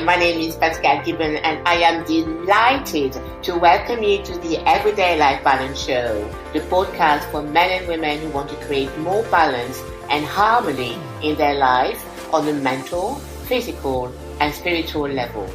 my name is Pascale Gibon, and I am delighted to welcome you to the Everyday Life Balance Show, the podcast for men and women who want to create more balance and harmony in their life on a mental, physical, and spiritual level.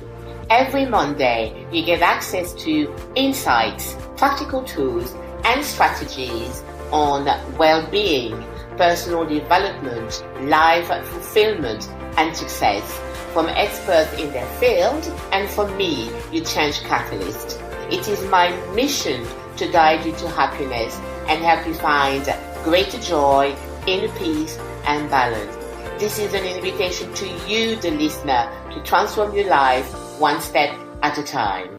Every Monday, you get access to insights, practical tools, and strategies on well-being, personal development, life fulfillment, and success from experts in their field and from me, your change catalyst. It is my mission to guide you to happiness and help you find greater joy, inner peace, and balance. This is an invitation to you, the listener, to transform your life one step at a time.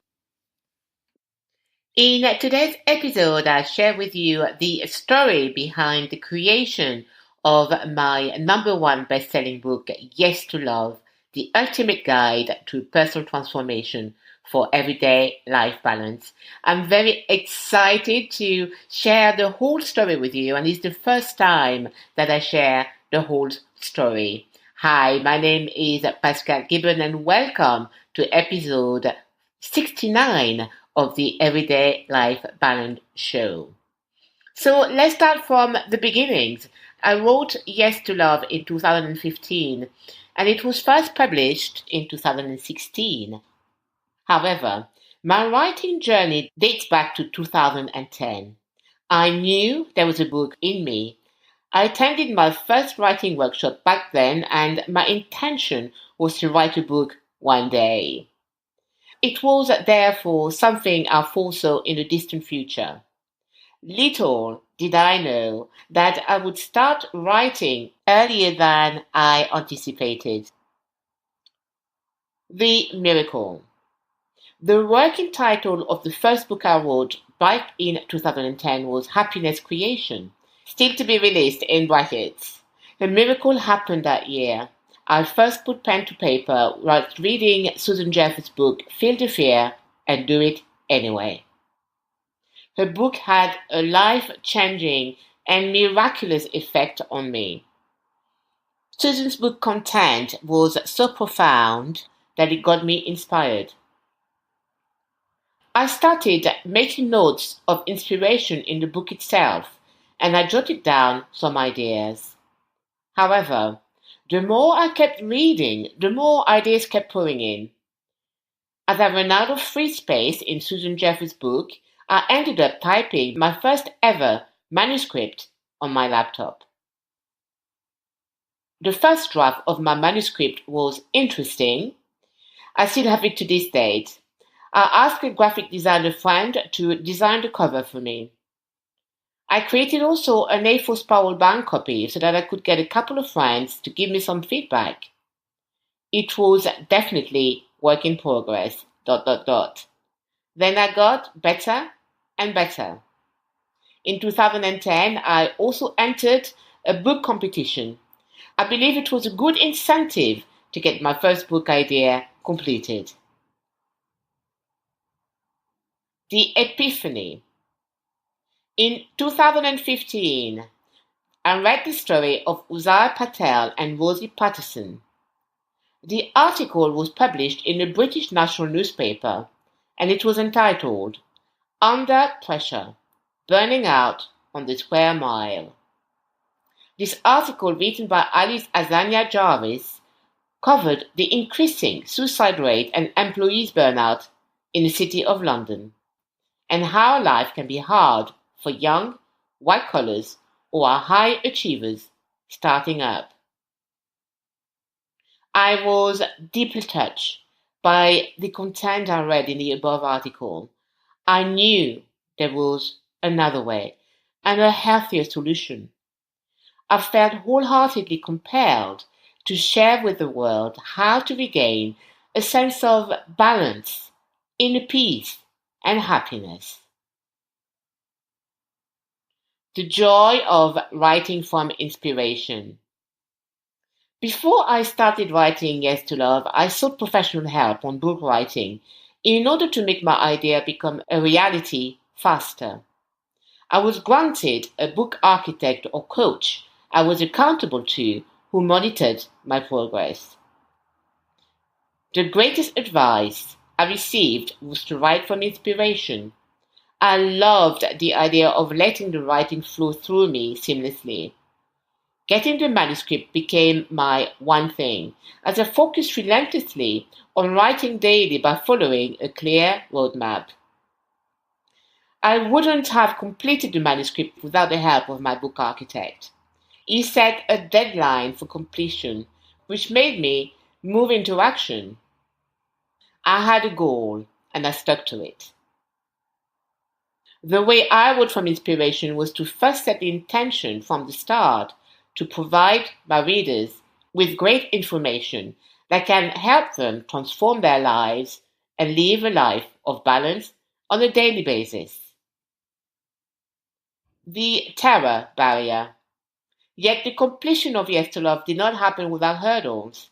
In today's episode, I share with you the story behind the creation of my #1 best-selling book, Yes to Love, the ultimate guide to personal transformation for everyday life balance. I'm very excited to share the whole story with you, and it's the first time that I share the whole story. Hi, my name is Pascale Gibon, and welcome to episode 69 of the Everyday Life Balance Show. So let's start from the beginnings. I wrote Yes to Love in 2015, and it was first published in 2016. However, my writing journey dates back to 2010. I knew there was a book in me. I attended my first writing workshop back then, and my intention was to write a book one day. It was therefore something I foresaw in the distant future. Little did I know that I would start writing earlier than I anticipated. The Miracle. The working title of the first book I wrote back in 2010 was Happiness Creation, still to be released in brackets. A miracle happened that year. I first put pen to paper whilst reading Susan Jeffers' book, Feel the Fear and Do It Anyway. Her book had a life-changing and miraculous effect on me. Susan's book content was so profound that it got me inspired. I started making notes of inspiration in the book itself, and I jotted down some ideas. However, the more I kept reading, the more ideas kept pouring in. As I ran out of free space in Susan Jeffers' book, I ended up typing my first ever manuscript on my laptop. The first draft of my manuscript was interesting. I still have it to this date. I asked a graphic designer friend to design the cover for me. I created also an A4 spiral bound copy so that I could get a couple of friends to give me some feedback. It was definitely work in progress, ... Then I got better and better. In 2010, I also entered a book competition. I believe it was a good incentive to get my first book idea completed. The Epiphany. In 2015, I read the story of Uzziah Patel and Rosie Patterson. The article was published in a British national newspaper, and it was entitled Under Pressure, Burning Out on the Square Mile. This article, written by Alice Azania Jarvis, covered the increasing suicide rate and employees' burnout in the City of London, and how life can be hard for young, white collars or high achievers starting up. I was deeply touched by the content I read in the above article. I knew there was another way and a healthier solution. I felt wholeheartedly compelled to share with the world how to regain a sense of balance, inner peace, and happiness. The joy of writing from inspiration. Before I started writing Yes to Love, I sought professional help on book writing in order to make my idea become a reality faster. I was granted a book architect or coach I was accountable to who monitored my progress. The greatest advice I received was to write from inspiration. I loved the idea of letting the writing flow through me seamlessly. Getting the manuscript became my one thing, as I focused relentlessly on writing daily by following a clear roadmap. I wouldn't have completed the manuscript without the help of my book architect. He set a deadline for completion, which made me move into action. I had a goal, and I stuck to it. The way I wrote from inspiration was to first set the intention from the start to provide my readers with great information that can help them transform their lives and live a life of balance on a daily basis. The terror barrier. Yet the completion of Yes to Love did not happen without hurdles.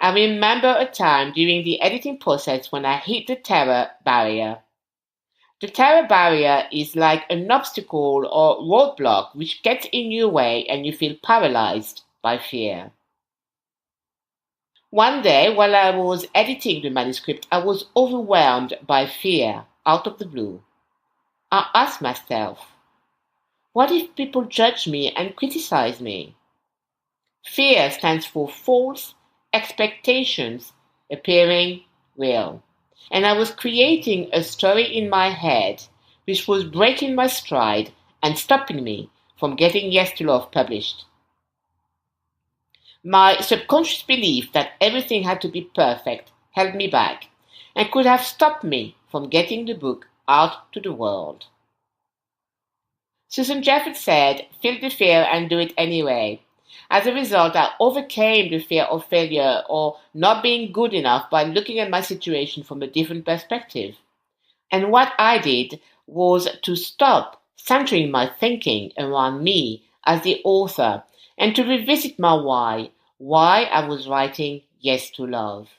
I remember a time during the editing process when I hit the terror barrier. The terror barrier is like an obstacle or roadblock which gets in your way and you feel paralyzed by fear. One day, while I was editing the manuscript, I was overwhelmed by fear out of the blue. I asked myself, what if people judge me and criticize me? Fear stands for false expectations appearing real. And I was creating a story in my head which was breaking my stride and stopping me from getting Yes to Love published. My subconscious belief that everything had to be perfect held me back and could have stopped me from getting the book out to the world. Susan Jeffers said, "Feel the fear and do it anyway." As a result, I overcame the fear of failure or not being good enough by looking at my situation from a different perspective. And what I did was to stop centering my thinking around me as the author and to revisit my why I was writing Yes to Love.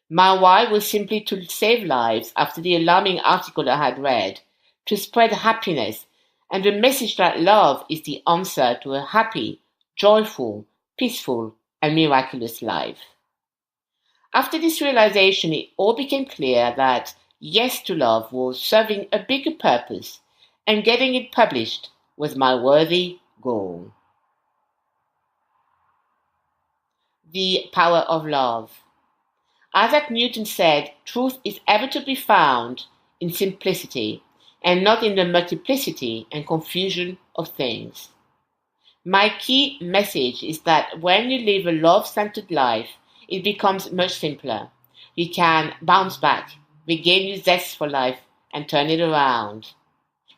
My why was simply to save lives after the alarming article I had read, to spread happiness and the message that love is the answer to a happy, joyful, peaceful, and miraculous life. After this realization, it all became clear that Yes to Love was serving a bigger purpose, and getting it published was my worthy goal. The power of love. Isaac Newton said, "Truth is ever to be found in simplicity, and not in the multiplicity and confusion of things." My key message is that when you live a love-centered life, it becomes much simpler. You can bounce back, regain your zest for life, and turn it around.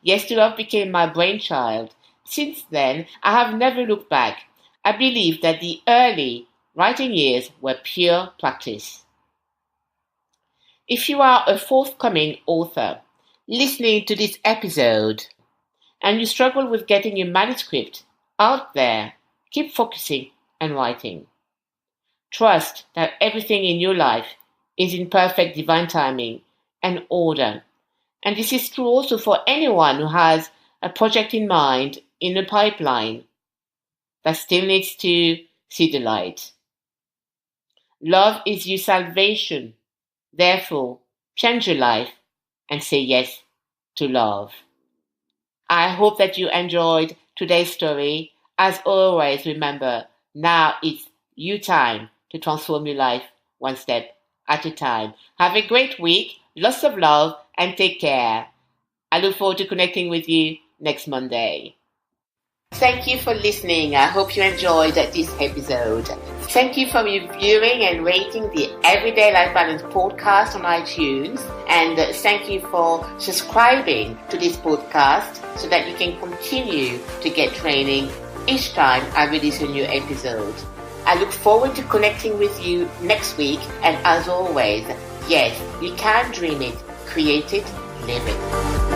Yes to Love became my brainchild. Since then, I have never looked back. I believe that the early writing years were pure practice. If you are a forthcoming author listening to this episode and you struggle with getting your manuscript out there, keep focusing and writing. Trust that everything in your life is in perfect divine timing and order. And this is true also for anyone who has a project in mind in the pipeline that still needs to see the light. Love is your salvation. Therefore, change your life and say yes to love. I hope that you enjoyed today's story. As always, remember, now it's your time to transform your life one step at a time. Have a great week, lots of love, and take care. I look forward to connecting with you next Monday. Thank you for listening. I hope you enjoyed this episode. Thank you for reviewing and rating the Everyday Life Balance podcast on iTunes. And thank you for subscribing to this podcast so that you can continue to get training each time I release a new episode. I look forward to connecting with you next week. And as always, yes, you can dream it, create it, live it.